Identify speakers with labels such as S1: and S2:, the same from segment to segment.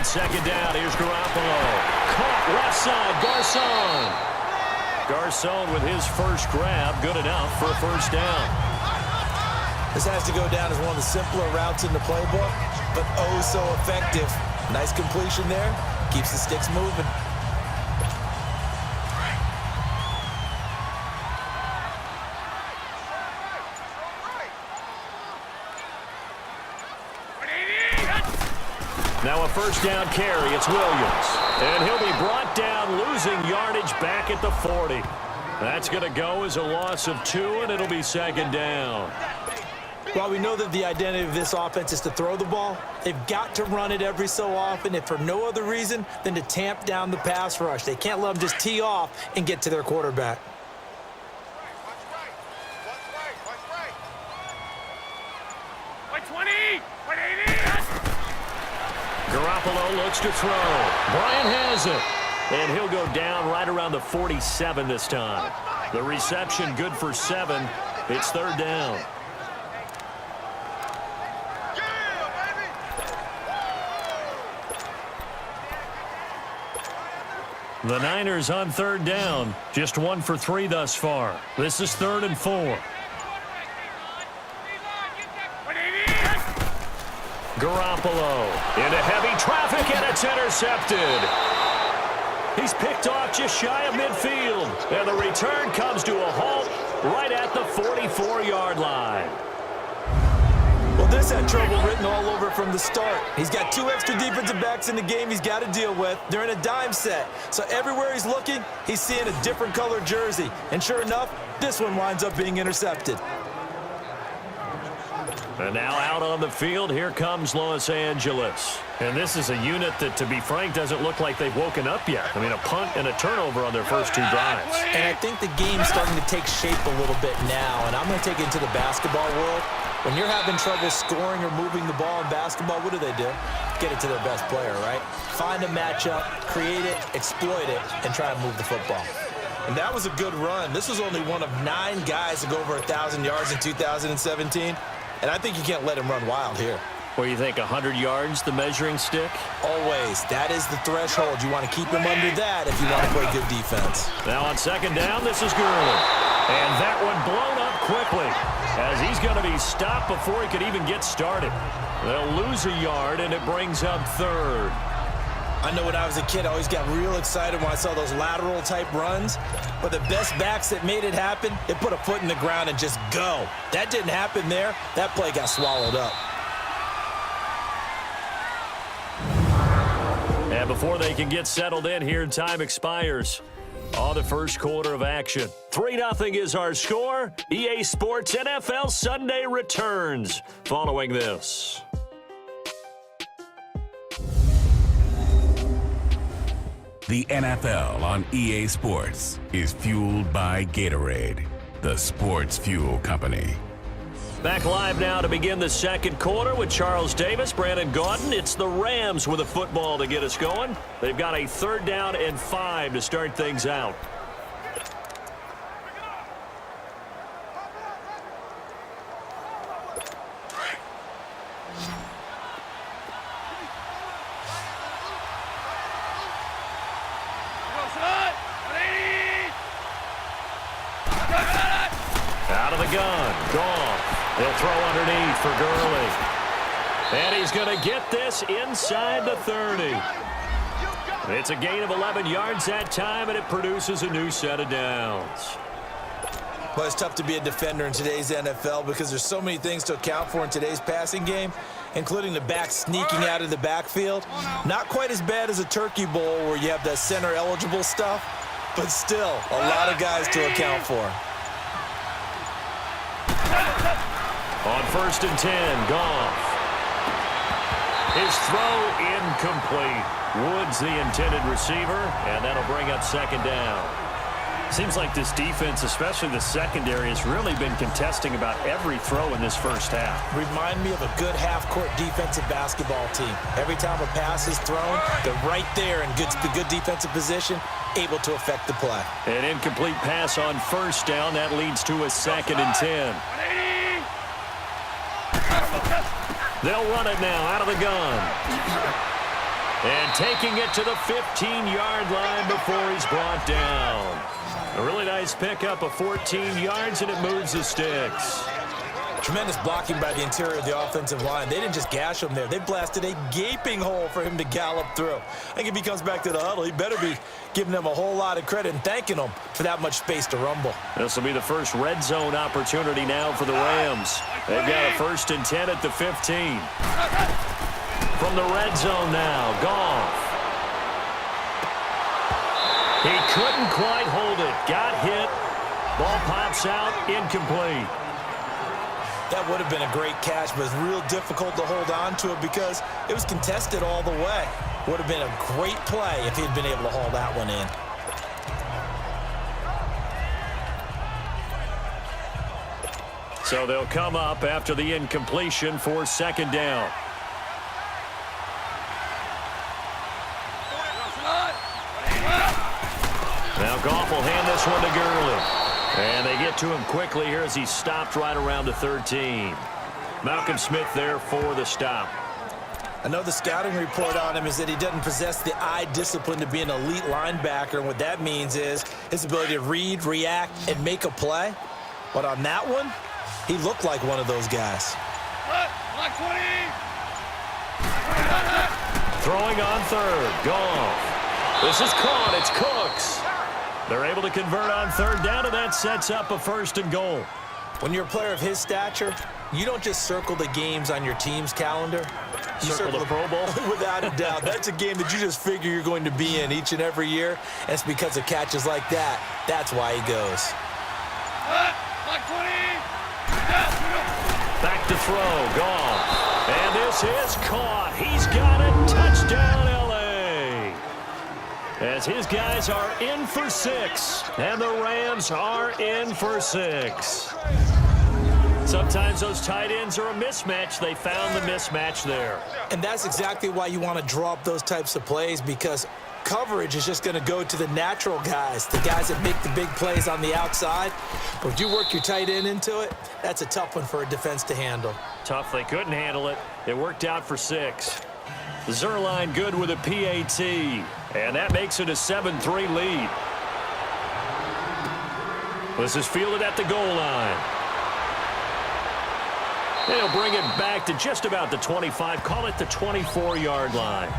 S1: second down. Here's Garoppolo. Caught left side. Garcon with his first grab. Good enough for a first down.
S2: This has to go down as one of the simpler routes in the playbook, but oh so effective. Nice completion there. Keeps the sticks moving.
S1: Now a first down carry. It's Williams. And he'll be brought down, losing yardage back at the 40. That's going to go as a loss of 2, and it'll be second down.
S2: While we know that the identity of this offense is to throw the ball, they've got to run it every so often, if for no other reason than to tamp down the pass rush. They can't let them just tee off and get to their quarterback.
S1: Garoppolo looks to throw. Bryant has it. And he'll go down right around the 47 this time. The reception good for 7. It's third down. The Niners on third down. Just 1 for 3 thus far. This is 3rd and 4. Garoppolo into heavy traffic, and it's intercepted. He's picked off just shy of midfield. And the return comes to a halt right at the 44-yard line.
S2: Well, this had trouble written all over from the start. He's got 2 extra defensive backs in the game he's got to deal with. They're in a dime set. So everywhere he's looking, he's seeing a different color jersey. And sure enough, this one winds up being intercepted.
S1: And now out on the field, here comes Los Angeles. And this is a unit that, to be frank, doesn't look like they've woken up yet. I mean, a punt and a turnover on their first 2 drives.
S2: And I think the game's starting to take shape a little bit now. And I'm going to take it into the basketball world. When you're having trouble scoring or moving the ball in basketball, what do? Get it to their best player, right? Find a matchup, create it, exploit it, and try and move the football. And that was a good run. This was only one of 9 guys to go over 1,000 yards in 2017. And I think you can't let him run wild here.
S1: Where you think 100 yards, the measuring stick?
S2: Always. That is the threshold. You want to keep him under that if you want to play good defense.
S1: Now on second down, this is Gurley. And that one blown up quickly, as he's going to be stopped before he could even get started. They'll lose a yard, and it brings up 3rd.
S2: I know when I was a kid, I always got real excited when I saw those lateral-type runs. But the best backs that made it happen, they put a foot in the ground and just go. That didn't happen there. That play got swallowed up.
S1: And before they can get settled in here, time expires on the first quarter of action. 3-0 is our score. EA Sports NFL Sunday returns following this.
S3: The NFL on EA Sports is fueled by Gatorade, the sports fuel company.
S1: Back live now to begin the second quarter with Charles Davis, Brandon Gaudin. It's the Rams with a football to get us going. They've got a 3rd down and 5 to start things out. Out of the gun, Goff. They'll throw underneath for Gurley. And he's going to get this inside the 30. It's a gain of 11 yards that time, and it produces a new set of downs.
S2: Well, it's tough to be a defender in today's NFL because there's so many things to account for in today's passing game, including the back sneaking out of the backfield. Not quite as bad as a turkey bowl where you have that center-eligible stuff, but still a lot of guys to account for.
S1: On 1st and 10, Goff. His throw incomplete. Woods the intended receiver, and that'll bring up second down. Seems like this defense, especially the secondary, has really been contesting about every throw in this first half.
S2: Remind me of a good half-court defensive basketball team. Every time a pass is thrown, they're right there in good defensive position, able to affect the play.
S1: An incomplete pass on 1st down. That leads to a 2nd and 10. They'll run it now out of the gun. And taking it to the 15-yard line before he's brought down. A really nice pickup of 14 yards, and it moves the sticks.
S2: Tremendous blocking by the interior of the offensive line. They didn't just gash him there. They blasted a gaping hole for him to gallop through. I think if he comes back to the huddle, he better be giving them a whole lot of credit and thanking them for that much space to rumble.
S1: This will be the first red zone opportunity now for the Rams. They've got a 1st and 10 at the 15. From the red zone now, Goff. He couldn't quite hold it. Got hit. Ball pops out, incomplete.
S2: That would have been a great catch, but it's real difficult to hold on to it because it was contested all the way. Would have been a great play if he'd been able to haul that one in.
S1: So they'll come up after the incompletion for 2nd down. Now Goff will hand this one to Gurley. And they get to him quickly here as he stopped right around the 13. Malcolm Smith there for the stop.
S2: I know the scouting report on him is that he doesn't possess the eye discipline to be an elite linebacker. And what that means is his ability to read, react, and make a play. But on that one, he looked like one of those guys.
S1: Throwing on 3rd. Goff. This is caught. It's Cooks. They're able to convert on 3rd down, and that sets up a 1st and goal.
S2: When you're a player of his stature, you don't just circle the games on your team's calendar. You
S1: circle the Pro Bowl?
S2: Without a doubt. That's a game that you just figure you're going to be in each and every year, and it's because of catches like that. That's why he goes.
S1: Back to throw. Goff. And this is caught. He's got it. Touchdown, L.A. As his guys are in for 6, and the Rams are in for 6. Sometimes those tight ends are a mismatch. They found the mismatch there.
S2: And that's exactly why you want to draw up those types of plays, because coverage is just going to go to the natural guys, the guys that make the big plays on the outside. But if you work your tight end into it, that's a tough one for a defense to handle.
S1: Tough. They couldn't handle it. It worked out for 6. Zerline good with a PAT, and that makes it a 7-3 lead. This is fielded at the goal line. They'll bring it back to just about the 25, call it the 24-yard line.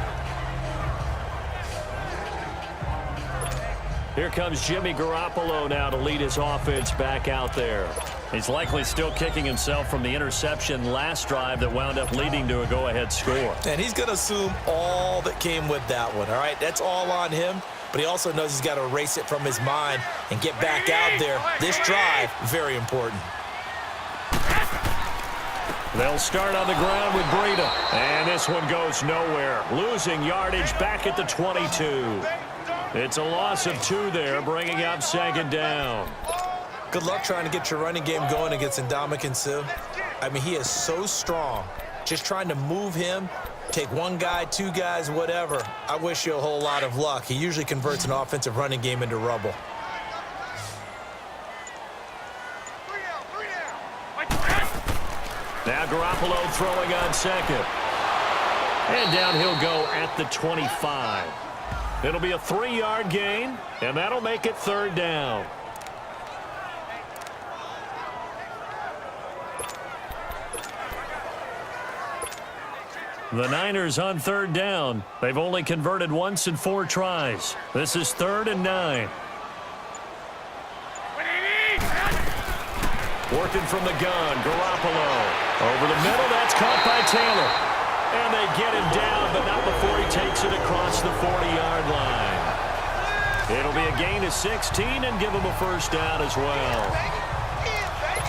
S1: Here comes Jimmy Garoppolo now to lead his offense back out there. He's likely still kicking himself from the interception last drive that wound up leading to a go-ahead score.
S2: And he's going to assume all that came with that one, all right? That's all on him, but he also knows he's got to erase it from his mind and get back out there. This drive, very important.
S1: They'll start on the ground with Breida, and this one goes nowhere. Losing yardage back at the 22. It's a loss of 2 there, bringing up 2nd down.
S2: Good luck trying to get your running game going against Ndamukong Suh. I mean, he is so strong. Just trying to move him, take 1 guy, 2 guys, whatever. I wish you a whole lot of luck. He usually converts an offensive running game into rubble.
S1: Now Garoppolo throwing on 2nd. And down he'll go at the 25. It'll be a 3-yard gain, and that'll make it 3rd down. The Niners on 3rd down. They've only converted once in 4 tries. This is 3rd and 9. Working from the gun, Garoppolo. Over the middle, that's caught by Taylor. And they get him down, but not before he takes it across the 40-yard line. It'll be a gain of 16 and give him a 1st down as well.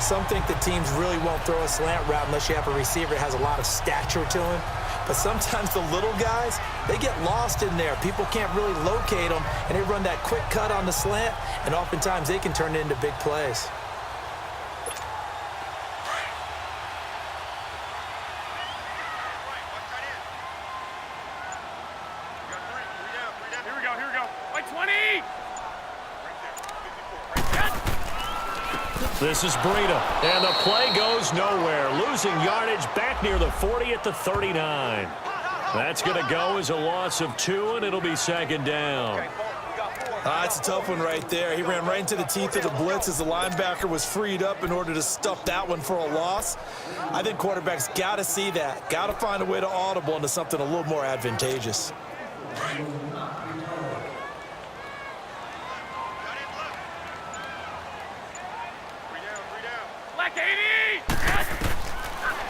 S2: Some think that teams really won't throw a slant route unless you have a receiver that has a lot of stature to him. But sometimes the little guys, they get lost in there. People can't really locate them, and they run that quick cut on the slant, and oftentimes they can turn it into big plays.
S1: This is Breida, and the play goes nowhere. Losing yardage back near the 40 at the 39. That's going to go as a loss of 2, and it'll be second down.
S2: It's a tough one right there. He ran right into the teeth of the blitz as the linebacker was freed up in order to stuff that one for a loss. I think quarterbacks got to see that. Got to find a way to audible into something a little more advantageous.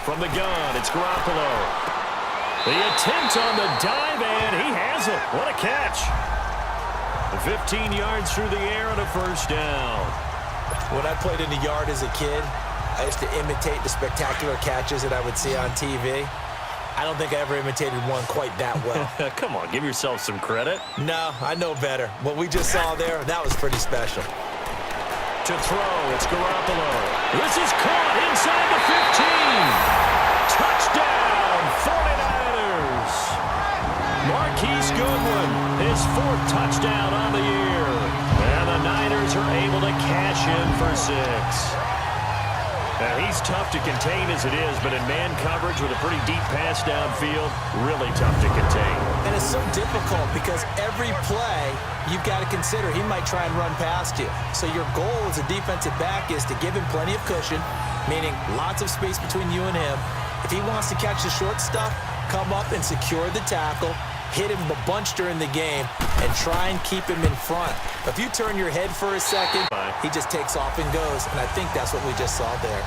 S1: From the gun, it's Garoppolo. The attempt on the dive, and he has it. What a catch. 15 yards through the air and a first down.
S2: When I played in the yard as a kid, I used to imitate the spectacular catches that I would see on TV. I don't think I ever imitated one quite that well.
S1: Come on, give yourself some credit.
S2: No, I know better. What we just saw there, that was pretty special.
S1: To throw, it's Garoppolo. This is caught inside the 15. Touchdown, 49ers. Marquise Goodwin, his 4th touchdown on the year. And the Niners are able to cash in for 6. Now, he's tough to contain as it is, but in man coverage with a pretty deep pass downfield, really tough to contain.
S2: And it's so difficult because every play you've got to consider he might try and run past you. So your goal as a defensive back is to give him plenty of cushion, meaning lots of space between you and him. If he wants to catch the short stuff, come up and secure the tackle, hit him a bunch during the game, and try and keep him in front. If you turn your head for a second, he just takes off and goes, and I think that's what we just saw there.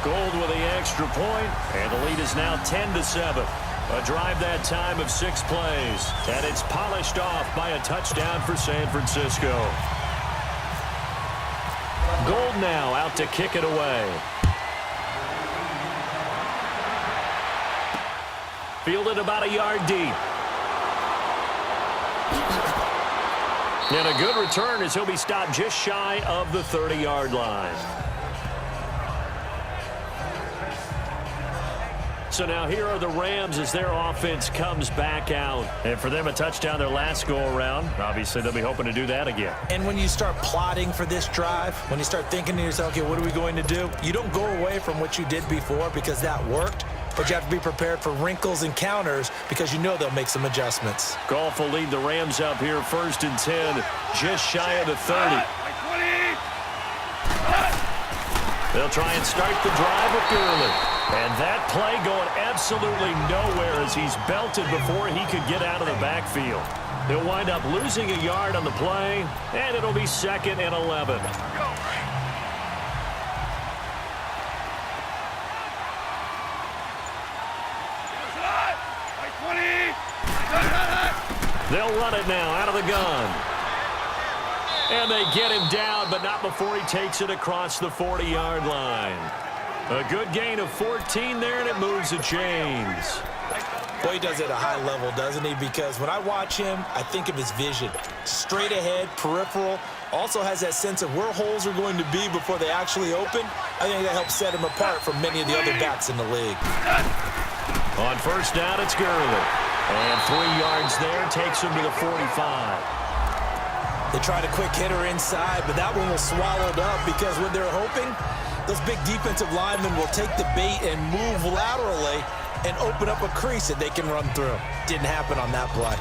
S1: Gold with the extra point, and the lead is now 10-7. A drive that time of 6 plays, and it's polished off by a touchdown for San Francisco. Gold now out to kick it away. Fielded about a yard deep. And a good return as he'll be stopped just shy of the 30-yard line. So now here are the Rams as their offense comes back out. And for them, a touchdown their last go-around. Obviously, they'll be hoping to do that again.
S2: And when you start plotting for this drive, when you start thinking to yourself, okay, what are we going to do? You don't go away from what you did before because that worked. But you have to be prepared for wrinkles and counters because you know they'll make some adjustments.
S1: Goff will lead the Rams up here 1st and 10, just shy of the 30. They'll try and start the drive with Gurley. And that play going absolutely nowhere as he's belted before he could get out of the backfield. He'll wind up losing a yard on the play, and it'll be 2nd and 11. They'll run it now out of the gun. And they get him down, but not before he takes it across the 40-yard line. A good gain of 14 there, and it moves the chains.
S2: Boy, he does it at a high level, doesn't he? Because when I watch him, I think of his vision. Straight ahead, peripheral. Also has that sense of where holes are going to be before they actually open. I think that helps set him apart from many of the other backs in the league.
S1: On 1st down, it's Gurley. And 3 yards there takes him to the 45.
S2: They tried a quick hitter inside, but that one was swallowed up because when they're hoping, those big defensive linemen will take the bait and move laterally and open up a crease that they can run through. Didn't happen on that play.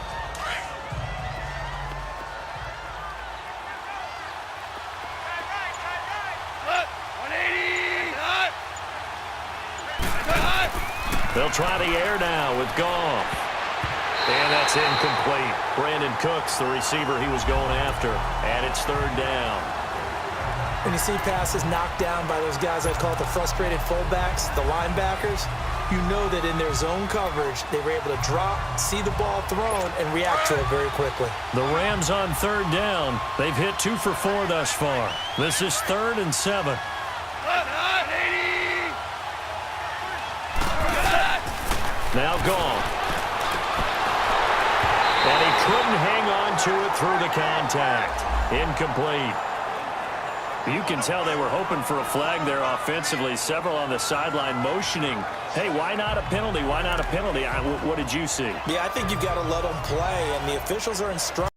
S1: They'll try the air now with Goff. And that's incomplete. Brandon Cooks, the receiver he was going after. And it's 3rd down.
S2: When you see passes knocked down by those guys I call the frustrated fullbacks, the linebackers, you know that in their zone coverage, they were able to drop, see the ball thrown, and react to it very quickly.
S1: The Rams on 3rd down. They've hit 2 for 4 thus far. This is 3rd and 7. Now Goff. And he couldn't hang on to it through the contact. Incomplete. You can tell they were hoping for a flag there offensively. Several on the sideline motioning, hey, why not a penalty? Why not a penalty? What did you see?
S2: Yeah, I think you've got to let them play, and the officials are instructed.